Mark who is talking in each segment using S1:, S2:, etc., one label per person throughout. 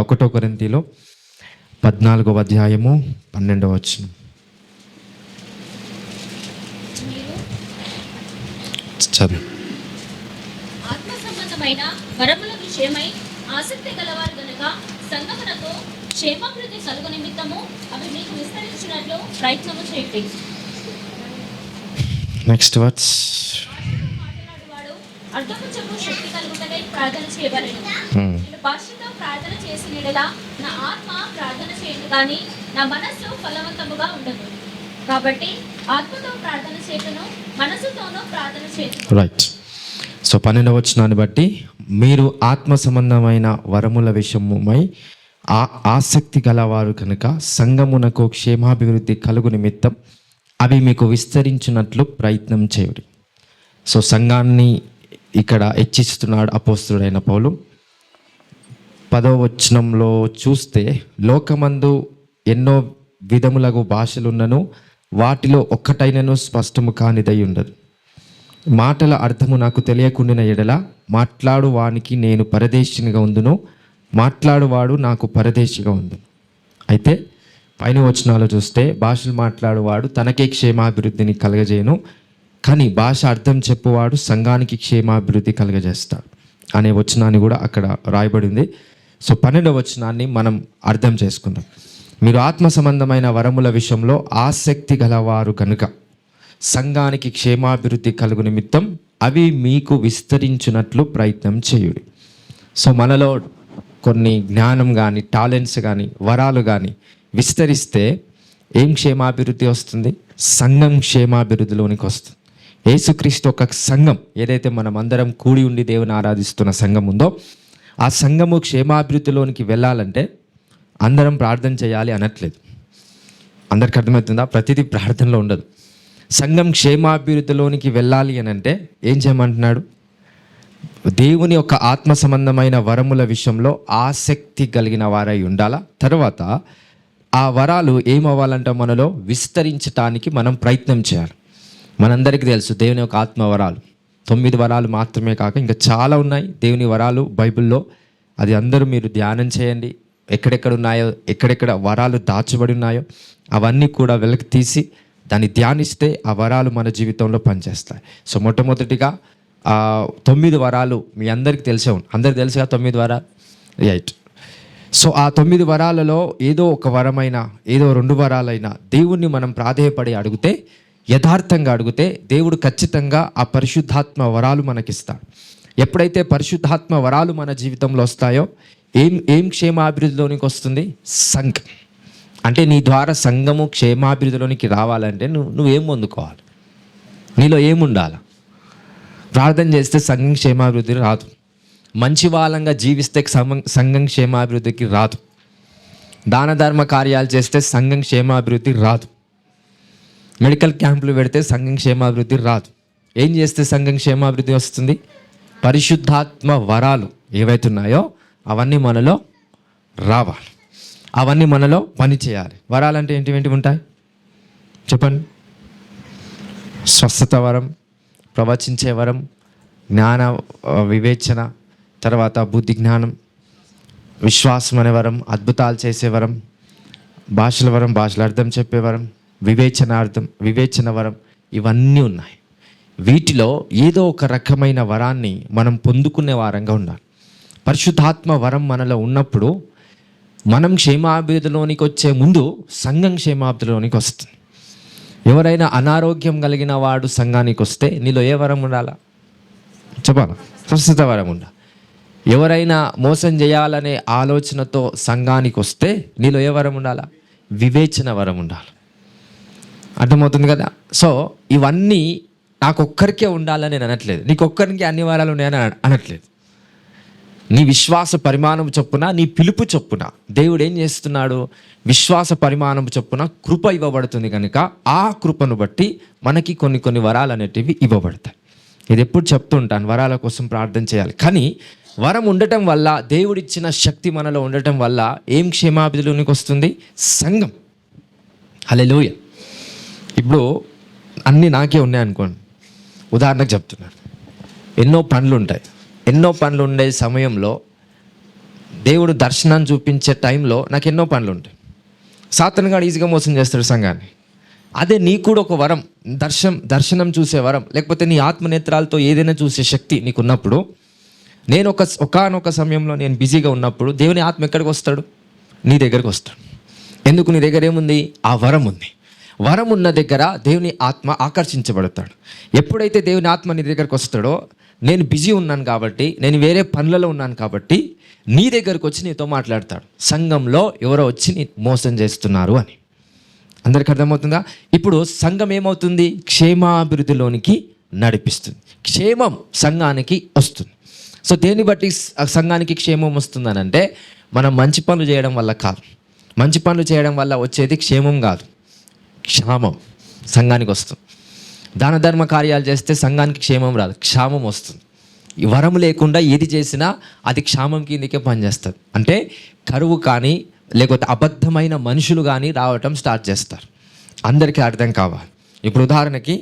S1: ఒకటో కొరింథీలో 14వ అధ్యాయము 12వ వచనం. చదువు.
S2: ఆత్మ సంబంధమైన వరముల విషయమై ఆసక్తి గలవారు గనుక సంగమునకు క్షేమాభివృద్ధి కలుగు నిమిత్తము అవి మీకు విస్తరించినట్లు ప్రయత్నము చేయండి.
S1: Next words.
S2: మాట్లాడువాడు అర్థము చెప్పు శక్తి కలుగుటకై ప్రార్థన చేయవలెను. నేను భాషతో ప్రార్థన చేసిన యెడల నా ఆత్మ ప్రార్థన చేయను కానీ నా మనస్సు ఫలవంతముగా ఉండదు. కాబట్టి ఆత్మతో ప్రార్థన చేయుటను మనసుతోనూ ప్రార్థన చేయుటను.
S1: రైట్. సో 12వ వచనాన్ని బట్టి మీరు ఆత్మ సంబంధమైన వరముల విషయమై ఆసక్తి గలవారు కనుక సంఘమునకు క్షేమాభివృద్ధి కలుగు నిమిత్తం అవి మీకు విస్తరించినట్లు ప్రయత్నం చేయుడి. సో సంఘాన్ని ఇక్కడ హెచ్చిస్తున్నాడు అపోస్తలుడైన పౌలు. 10వ వచనంలో చూస్తే లోకమందు ఎన్నో విధములగు భాషలున్నను వాటిలో ఒక్కటైనను స్పష్టము కానిదై ఉండదు. మాటల అర్థము నాకు తెలియకుండిన ఎడల మాట్లాడు వానికి నేను పరదేశినిగా ఉందును, మాట్లాడువాడు నాకు పరదేశిగా ఉందును. అయితే పైన వచనాలు చూస్తే భాషలు మాట్లాడువాడు తనకే క్షేమాభివృద్ధిని కలగజేయను, కానీ భాష అర్థం చెప్పువాడు సంఘానికి క్షేమాభివృద్ధి కలగజేస్తాడు అనే వచనాన్ని కూడా అక్కడ రాయబడింది. సో 12వ వచనాన్ని మనం అర్థం చేసుకుందాం. మీరు ఆత్మ సంబంధమైన వరముల విషయంలో ఆసక్తి గలవారు కనుక సంఘానికి క్షేమాభివృద్ధి కలుగు నిమిత్తం అవి మీకు విస్తరించినట్లు ప్రయత్నం చేయుడి. సో మనలో కొన్ని జ్ఞానం కానీ టాలెంట్స్ కానీ వరాలు కానీ విస్తరిస్తే ఏం క్షేమాభివృద్ధి వస్తుంది? సంఘం క్షేమాభివృద్ధిలోనికి వస్తుంది. యేసుక్రీస్తు ఒక సంఘం, ఏదైతే మనం అందరం కూడి ఉండి దేవుని ఆరాధిస్తున్న సంఘం ఉందో ఆ సంఘము క్షేమాభివృద్ధిలోనికి వెళ్ళాలంటే అందరం ప్రార్థన చేయాలి అనట్లేదు. అందరికి అర్థమవుతుందా? ప్రతిదీ ప్రార్థనలో ఉండదు. సంఘం క్షేమాభివృద్ధిలోనికి వెళ్ళాలి అని అంటే ఏం చేయమంటున్నాడు? దేవుని యొక్క ఆత్మ సంబంధమైన వరముల విషయంలో ఆసక్తి కలిగిన వారై ఉండాలా. తర్వాత ఆ వరాలు ఏమవ్వాలంటే మనలో విస్తరించటానికి మనం ప్రయత్నం చేయాలి. మనందరికీ తెలుసు దేవుని యొక్క ఆత్మ వరాలు 9 వరాలు మాత్రమే కాక ఇంకా చాలా ఉన్నాయి దేవుని వరాలు బైబిల్లో. అది అందరూ మీరు ధ్యానం చేయండి. ఎక్కడెక్కడ ఉన్నాయో, ఎక్కడెక్కడ వరాలు దాచబడి ఉన్నాయో అవన్నీ కూడా వెలికి తీసి దాన్ని ధ్యానిస్తే ఆ వరాలు మన జీవితంలో పనిచేస్తాయి. సో మొట్టమొదటిగా 9 వరాలు మీ అందరికీ అందరికి తెలుసుగా 9 వరాలు, రైట్. సో ఆ 9 వరాలలో ఏదో ఒక వరమైనా ఏదో 2 వరాలైనా దేవుణ్ణి మనం ప్రాధేయపడి అడిగితే, యథార్థంగా అడిగితే దేవుడు ఖచ్చితంగా ఆ పరిశుద్ధాత్మ వరాలు మనకిస్తాడు. ఎప్పుడైతే పరిశుద్ధాత్మ వరాలు మన జీవితంలో వస్తాయో ఏం క్షేమాభివృద్ధిలోనికి వస్తుంది? సంఘం. అంటే నీ ద్వారా సంఘము క్షేమాభివృద్ధిలోనికి రావాలంటే నువ్వేం పొందుకోవాలి? నీలో ఏముండాలి? ప్రార్థన చేస్తే సంఘం క్షేమాభివృద్ధి రాదు. మంచి వాళ్ళంగా జీవిస్తే సంఘం క్షేమాభివృద్ధికి రాదు. దాన ధర్మ కార్యాలు చేస్తే సంఘం క్షేమాభివృద్ధి రాదు. మెడికల్ క్యాంపులు పెడితే సంఘం క్షేమాభివృద్ధి రాదు. ఏం చేస్తే సంఘం క్షేమాభివృద్ధి వస్తుంది? పరిశుద్ధాత్మ వరాలు ఏవైతే ఉన్నాయో అవన్నీ మనలో రావాలి, అవన్నీ మనలో పని చేయాలి. వరాలంటే ఏంటి ఉంటాయి చెప్పండి? స్వస్థత వరం, ప్రవచించే వరం, జ్ఞాన వివేచన, తర్వాత బుద్ధి జ్ఞానం, విశ్వాసం అనే వరం, అద్భుతాలు చేసే వరం, భాషల వరం, భాషల అర్థం చెప్పే వరం, వివేచన వరం, ఇవన్నీ ఉన్నాయి. వీటిలో ఏదో ఒక రకమైన వరాన్ని మనం పొందుకునే వారంగా ఉండాలి. పరిశుద్ధాత్మ వరం మనలో ఉన్నప్పుడు మనం క్షేమాభివృద్ధిలోనికి వచ్చే ముందు సంఘం క్షేమాభివృద్ధిలోనికి వస్తుంది. ఎవరైనా అనారోగ్యం కలిగిన వాడు సంఘానికి వస్తే నీలో ఏ వరం ఉండాలా చెప్పాలా? స్వస్థత వరం ఉండాలి. ఎవరైనా మోసం చేయాలనే ఆలోచనతో సంఘానికి వస్తే నీలో ఏ వరం ఉండాలా? వివేచన వరం ఉండాలి. అర్థమవుతుంది కదా? సో ఇవన్నీ నాకొక్కరికే ఉండాలని నేను అనట్లేదు, నీకొక్కరికి అన్ని వరాలు ఉన్నాయని అనట్లేదు. నీ విశ్వాస పరిమాణం చొప్పున, నీ పిలుపు చొప్పున దేవుడు ఏం చేస్తున్నాడు? విశ్వాస పరిమాణం చొప్పున కృప ఇవ్వబడుతుంది కనుక ఆ కృపను బట్టి మనకి కొన్ని వరాలు అనేటివి ఇవ్వబడతాయి. ఇది ఎప్పుడు చెప్తుంటాను, వరాల కోసం ప్రార్థన చేయాలి. కానీ వరం ఉండటం వల్ల, దేవుడిచ్చిన శక్తి మనలో ఉండటం వల్ల ఏం క్షేమాభివృద్ధిలోనికి వస్తుంది? సంఘం. హల్లెలూయా. ఇప్పుడు అన్నీ నాకే ఉన్నాయి అనుకోండి, ఉదాహరణకు చెప్తున్నాను. ఎన్నో పనులు ఉంటాయి. ఎన్నో పనులు ఉండే సమయంలో దేవుడు దర్శనాన్ని చూపించే టైంలో నాకు ఎన్నో పనులు ఉంటాయి. సాతాను గాడు ఈజీగా మోసం చేస్తాడు సంఘాన్ని. అదే నీకు కూడా ఒక వరం, దర్శనం చూసే వరం, లేకపోతే నీ ఆత్మనేత్రాలతో ఏదైనా చూసే శక్తి నీకున్నప్పుడు, నేను ఒకానొక సమయంలో నేను బిజీగా ఉన్నప్పుడు దేవుని ఆత్మ ఎక్కడికి వస్తాడు? నీ దగ్గరికి వస్తాడు. ఎందుకు? నీ దగ్గర ఏముంది? ఆ వరం ఉంది. వరం ఉన్న దగ్గర దేవుని ఆత్మ ఆకర్షించబడతాడు. ఎప్పుడైతే దేవుని ఆత్మ నీ దగ్గరికి వస్తాడో, నేను బిజీ ఉన్నాను కాబట్టి, నేను వేరే పనులలో ఉన్నాను కాబట్టి నీ దగ్గరకు వచ్చి నీతో మాట్లాడతాడు. సంఘంలో ఎవరో వచ్చి నీ మోసం చేస్తున్నారు అని. అందరికి అర్థమవుతుందా? ఇప్పుడు సంఘం ఏమవుతుంది? క్షేమాభివృద్ధిలోనికి నడిపిస్తుంది. క్షేమం సంఘానికి వస్తుంది. సో దేన్ని బట్టి సంఘానికి క్షేమం వస్తుందనంటే, మనం మంచి పనులు చేయడం వల్ల కాదు. మంచి పనులు చేయడం వల్ల వచ్చేది క్షేమం కాదు, క్షామం సంఘానికి వస్తుంది. దాన ధర్మ కార్యాలు చేస్తే సంఘానికి క్షేమం రాదు, క్షామం వస్తుంది. ఈ వరం లేకుండా ఏది చేసినా అది క్షామం కిందకే పనిచేస్తుంది. అంటే కరువు కానీ లేకపోతే అబద్ధమైన మనుషులు కానీ రావటం స్టార్ట్ చేస్తారు. అందరికీ అర్థం కావాలి. ఇప్పుడు ఉదాహరణకి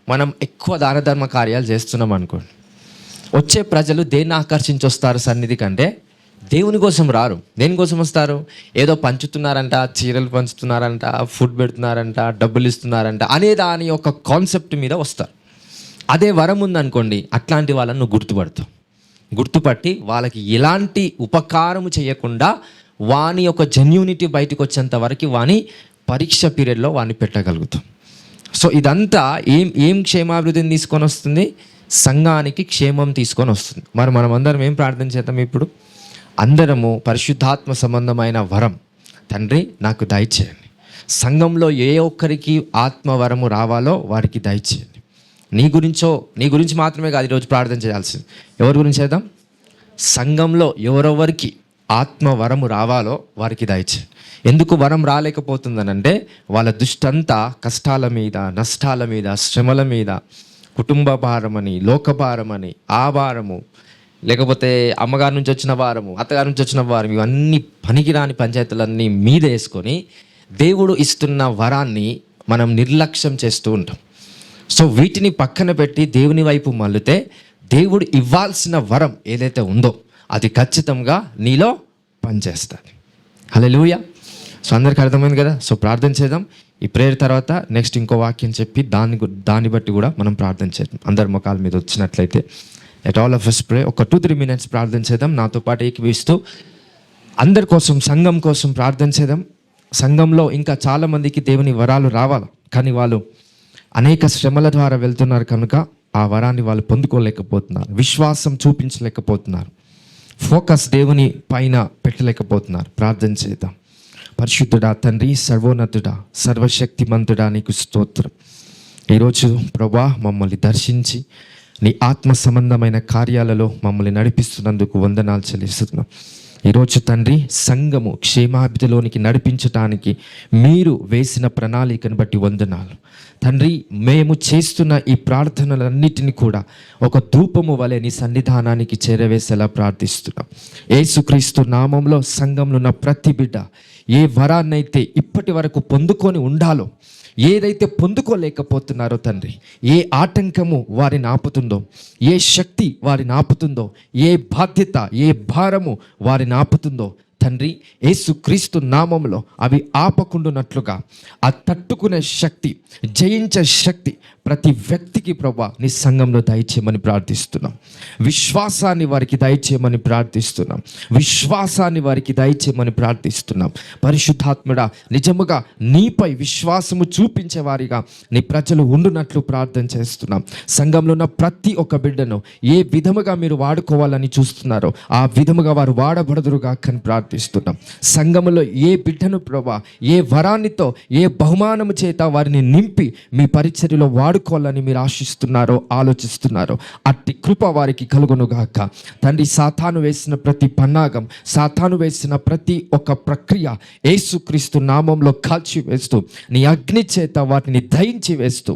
S1: మనం ఎక్కువ దాన ధర్మ కార్యాలు చేస్తున్నాం అనుకోండి, వచ్చే ప్రజలు దేన్ని ఆకర్షించి వస్తారు సన్నిధి కంటే? దేవుని కోసం రారు. దేనికోసం వస్తారు? ఏదో పంచుతున్నారంట, చీరలు పంచుతున్నారంట, ఫుడ్ పెడుతున్నారంట, డబ్బులు ఇస్తున్నారంట అనే దాని యొక్క కాన్సెప్ట్ మీద వస్తారు. అదే వరం ఉందనుకోండి, అట్లాంటి వాళ్ళని నువ్వు గుర్తుపట్టి వాళ్ళకి ఎలాంటి ఉపకారము చేయకుండా వాని యొక్క జెన్యూనిటీ బయటకు వచ్చేంత వరకు వాని పరీక్ష పీరియడ్లో వాడిని పెట్టగలుగుతాం. సో ఇదంతా ఏం క్షేమాభివృద్ధిని తీసుకొని వస్తుంది? సంఘానికి క్షేమం తీసుకొని వస్తుంది. మరి మనం అందరం ఏం ప్రార్థన చేద్దాం? ఇప్పుడు అందరము పరిశుద్ధాత్మ సంబంధమైన వరం, తండ్రి నాకు దయచేయండి. సంఘంలో ఏ ఒక్కరికి ఆత్మవరము రావాలో వారికి దయచేయండి. నీ గురించి మాత్రమే కాదు ఈరోజు ప్రార్థన చేయాల్సింది. ఎవరి గురించి చేద్దాం? సంఘంలో ఎవరెవరికి ఆత్మవరము రావాలో వారికి దయచేయండి. ఎందుకు వరం రాలేకపోతుందనంటే, వాళ్ళ దృష్టంతా కష్టాల మీద, నష్టాల మీద, శ్రమల మీద, కుటుంబ భారమని, లోక భారమని, ఆ భారము, లేకపోతే అమ్మగారి నుంచి వచ్చిన భారము, అత్తగారి నుంచి వచ్చిన భారం, ఇవన్నీ పనికిరాని పంచాయతీలన్నీ మీద వేసుకొని దేవుడు ఇస్తున్న వరాన్ని మనం నిర్లక్ష్యం చేస్తూ ఉంటాం. సో వీటిని పక్కన పెట్టి దేవుని వైపు మళ్ళితే దేవుడు ఇవ్వాల్సిన వరం ఏదైతే ఉందో అది ఖచ్చితంగా నీలో పనిచేస్తుంది. హల్లెలూయా. సో అందరికీ అర్థమైంది కదా? సో ప్రార్థన చేద్దాం. ఈ ప్రేయర్ తర్వాత నెక్స్ట్ ఇంకో వాక్యం చెప్పి దాన్ని బట్టి కూడా మనం ప్రార్థన చేద్దాం. అందరి ముఖాల మీద వచ్చినట్లయితే let all of us pray. ఒక 2-3 minutes ప్రార్థన చేద్దాం. నాతో పాటు ఏకీభవిస్తూ అందరి కోసం, సంఘం కోసం ప్రార్థన చేద్దాం. సంఘంలో ఇంకా చాలామందికి దేవుని వరాలు రావాలి, కానీ వాళ్ళు అనేక శ్రమల ద్వారా వెళ్తున్నారు కనుక ఆ వరాన్ని వాళ్ళు పొందుకోలేకపోతున్నారు, విశ్వాసం చూపించలేకపోతున్నారు, ఫోకస్ దేవుని పైన పెట్టలేకపోతున్నారు. ప్రార్థన చేద్దాం. పరిశుద్ధుడా, తండ్రి, సర్వోన్నతుడా, సర్వశక్తిమంతుడా, నీకు స్తోత్రం. ఈరోజు ప్రభా మమ్మల్ని దర్శించి నీ ఆత్మ సంబంధమైన కార్యాలలో మమ్మల్ని నడిపిస్తున్నందుకు వందనాలు చెల్లిస్తున్నాం. ఈరోజు తండ్రి, సంఘము క్షేమాభివృద్ధిలోనికి నడిపించటానికి మీరు వేసిన ప్రణాళికను బట్టి వందనాలు తండ్రి. మేము చేస్తున్న ఈ ప్రార్థనలన్నిటిని కూడా ఒక ధూపము వలె నీ సన్నిధానానికి చేరవేసేలా ప్రార్థిస్తున్నాం. యేసుక్రీస్తు నామంలో సంఘంలో ఉన్న ప్రతి బిడ్డ ఏ వరాన్నైతే ఇప్పటి వరకు పొందుకొని ఉండాలో, ఏదైతే పొందుకోలేకపోతున్నారో తండ్రి, ఏ ఆటంకము వారిని ఆపుతుందో, ఏ శక్తి వారిని ఆపుతుందో, ఏ బాధ్యత, ఏ భారము వారిని ఆపుతుందో తండ్రి, యేసుక్రీస్తు నామంలో అవి ఆపకుండునట్లుగా ఆ తట్టుకునే శక్తి, జయించే శక్తి ప్రతి వ్యక్తికి ప్రభా నీ సంఘంలో దయచేయమని ప్రార్థిస్తున్నాం. విశ్వాసాన్ని వారికి దయచేయమని ప్రార్థిస్తున్నాం. విశ్వాసాన్ని వారికి దయచేయమని ప్రార్థిస్తున్నాం. పరిశుద్ధాత్ముడా, నిజముగా నీపై విశ్వాసము చూపించే వారిగా నీ ప్రజలు ఉండునట్లు ప్రార్థన చేస్తున్నాం. సంఘంలో ఉన్న ప్రతి ఒక్క బిడ్డను ఏ విధముగా మీరు వాడుకోవాలని చూస్తున్నారో ఆ విధముగా వారు వాడబడదురుగా అని ప్రార్థిస్తున్నాం. సంఘములో ఏ బిడ్డను ప్రభా ఏ వరాన్నితో, ఏ బహుమానము చేత వారిని నింపి మీ పరిచర్యలో వాడుకోవాలని మీరు ఆశిస్తున్నారో, ఆలోచిస్తున్నారో అట్టి కృప వారికి కలుగునుగాక. తండ్రి, సాతాను వేసిన ప్రతి పన్నాగం, సాతాను వేసిన ప్రతి ఒక్క ప్రక్రియ యేసుక్రీస్తు నామంలో కాల్చి వేస్తూ, నీ అగ్ని చేత వాటిని దహించి వేస్తూ,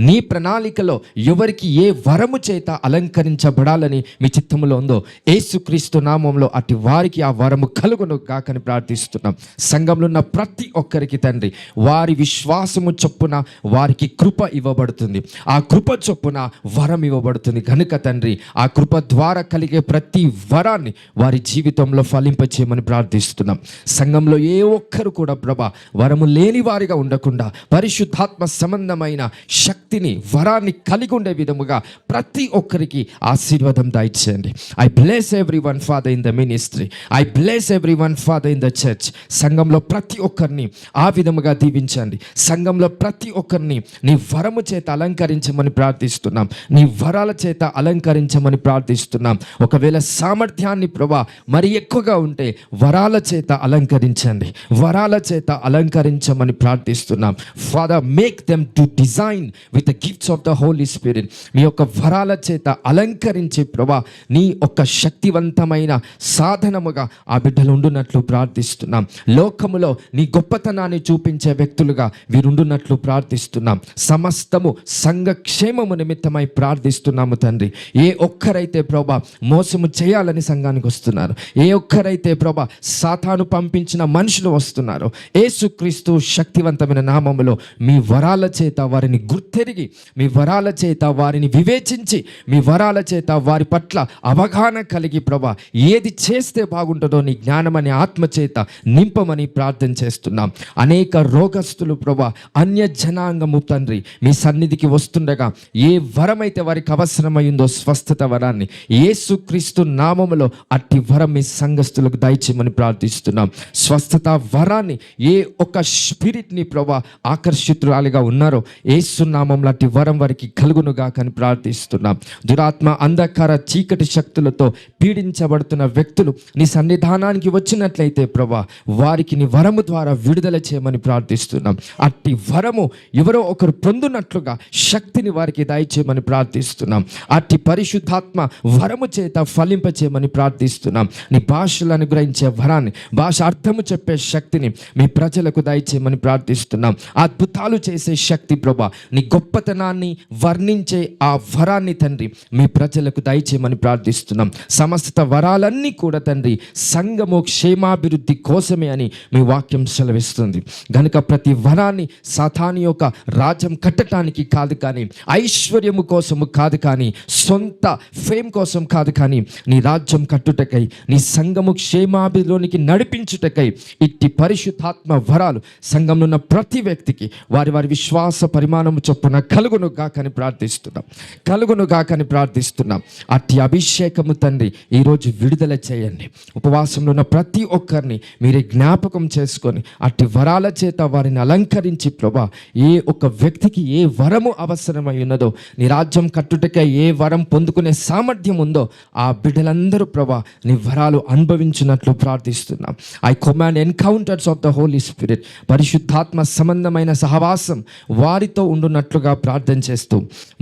S1: నీ ప్రణాళికలో ఎవరికి ఏ వరము చేత అలంకరించబడాలని మీ చిత్తములో ఉందో యేసుక్రీస్తు నామంలో అట్టి వారికి ఆ వరము కలుగు కలుగును కాకని ప్రార్థిస్తున్నాం. సంఘంలో ఉన్న ప్రతి ఒక్కరికి తండ్రి వారి విశ్వాసము చొప్పున వారికి కృప ఇవ్వబడుతుంది. ఆ కృప చొప్పున వరం ఇవ్వబడుతుంది కనుక తండ్రి ఆ కృప ద్వారా కలిగే ప్రతి వరాన్ని వారి జీవితంలో ఫలింపచేయమని ప్రార్థిస్తున్నాం. సంఘంలో ఏ ఒక్కరు కూడా ప్రభా వరము లేని వారిగా ఉండకుండా పరిశుద్ధాత్మ సంబంధమైన శక్తిని వరాన్ని కలిగి ఉండే విధముగా ప్రతి ఒక్కరికి ఆశీర్వాదం దయచేయండి. I bless everyone father in the ministry. I bless everyone father in the church. సంఘంలో ప్రతి ఒక్కరిని ఆ విధముగా దీవించండి. సంఘంలో ప్రతి ఒక్కరిని నీ వరము చేత అలంకరించమని ప్రార్థిస్తున్నాం. నీ వరాల చేత అలంకరించమని ప్రార్థిస్తున్నాం. ఒకవేళ సామర్థ్యాన్ని ప్రభా మరి ఎక్కువగా ఉంటే వరాల చేత అలంకరించండి, వరాల చేత అలంకరించమని ప్రార్థిస్తున్నాం. Father make them to design with the gifts of the holy spirit. మీ యొక్క వరాల చేత అలంకరించి ప్రభా నీ ఒక శక్తివంతమైన సాధనముగా ఆ బిడ్డలు ఉండునట్లు ప్రార్థిస్తున్నాం. లోకములో నీ గొప్పతనాన్ని చూపించే వ్యక్తులుగా వీరుండునట్లు ప్రార్థిస్తున్నాం. సమస్తము సంఘ క్షేమము నిమిత్తమై ప్రార్థిస్తున్నాము తండ్రి. ఏ ఒక్కరైతే ప్రభా మోసము చేయాలని సంఘానికి వస్తున్నారు, ఏ ఒక్కరైతే ప్రభా సాతాను పంపించిన మనుషులు వస్తున్నారు, యేసుక్రీస్తు శక్తివంతమైన నామములో మీ వరాల చేత వారిని గుర్తెరిగి, మీ వరాల చేత వారిని వివేచించి, మీ వరాల చేత వారి పట్ల అవగాహన కలిగి ప్రభా ఏది చేస్తే బాగుంటుందో నీ జ్ఞానమని ఆత్మ చేత నింపమని ప్రార్థన చేస్తున్నాం. అనేక రోగస్తులు ప్రభా అన్య జనాంగము తండ్రి మీ సన్నిధికి వస్తుండగా ఏ వరమైతే వారికి అవసరమైందో స్వస్థత వరాన్ని యేసుక్రీస్తు నామములో అట్టి వరం మీ సంఘస్థులకు దయచేయమని ప్రార్థిస్తున్నాం. స్వస్థత వరాన్ని ఏ ఒక్క స్పిరిట్ని ప్రభా ఆకర్షితురాలిగా ఉన్నారో యేసు నామంలో అట్టి వరం వారికి కలుగునుగా అని ప్రార్థిస్తున్నాం. దురాత్మ అంధకార చీకటి శక్తులతో పీడించబడుతున్న వ్యక్తులు నీ సన్నిధానానికి వచ్చినట్లయితే ప్రభా వారికి నీ వరము ద్వారా విడుదల చేయమని ప్రార్థిస్తున్నాం. అట్టి వరము ఎవరో ఒకరు పొందునట్లుగా శక్తిని వారికి దయచేయమని ప్రార్థిస్తున్నాం. అట్టి పరిశుద్ధాత్మ వరము చేత ఫలింపచేయమని ప్రార్థిస్తున్నాం. నీ భాషలు అనుగ్రహించే వరాన్ని, భాష అర్థము చెప్పే శక్తిని మీ ప్రజలకు దయచేయమని ప్రార్థిస్తున్నాం. అద్భుతాలు చేసే శక్తి ప్రభా నీ గొప్పతనాన్ని వర్ణించే ఆ వరాన్ని తండ్రి మీ ప్రజలకు దయచేయమని ప్రార్థిస్తున్నాం. సమస్త వరాలన్నీ కూడా తండ్రి సంఘము క్షేమాభివృద్ధి కోసమే అని మీ వాక్యం సెలవిస్తుంది. గనుక ప్రతి వరాన్ని సాతాను యొక్క రాజ్యం కట్టడానికి కాదు, కానీ ఐశ్వర్యము కోసము కాదు, కానీ సొంత ఫేమ్ కోసం కాదు, కానీ నీ రాజ్యం కట్టుటకై, నీ సంఘము క్షేమాభివృద్ధిలోనికి నడిపించుటకై ఇట్టి పరిశుద్ధాత్మ వరాలు సంఘంలో ఉన్న ప్రతి వ్యక్తికి వారి వారి విశ్వాస పరిమాణము చొప్పున కలుగును గాకని ప్రార్థిస్తున్నాం. కలుగును గాకని ప్రార్థిస్తున్నాం. అట్టి అభిషేకము తండ్రి ఈరోజు విడుదల చేయండి. ఉపవాసంలో ఉన్న ప్రతి ఒక్కరిని మీరే జ్ఞాపకం చేసుకొని అట్టి వరాల చేత వారిని అలంకరించి ప్రభా ఏ ఒక్క వ్యక్తికి ఏ వరము అవసరమై ఉన్నదో, నీ రాజ్యం కట్టుటకై ఏ వరం పొందుకునే సామర్థ్యం ఉందో ఆ బిడ్డలందరూ ప్రభా నీ వరాలు అనుభవించినట్లు ప్రార్థిస్తున్నాం. I command encounters of the holy spirit, పరిశుద్ధాత్మ సంబంధమైన సహవాసం వారితో ఉండునట్లుగా ప్రార్థన చేస్తూ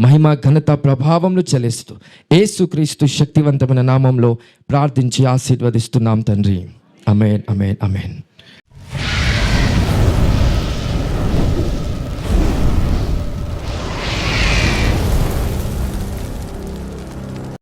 S1: మహిమ ఘనత ప్రభావములు చెల్లిస్తూ యేసుక్రీస్తు శక్తివంతమైన నామంలో ప్రార్థించి ఆశీర్వదిస్తున్నాం తండ్రి. ఆమేన్, ఆమేన్, ఆమేన్.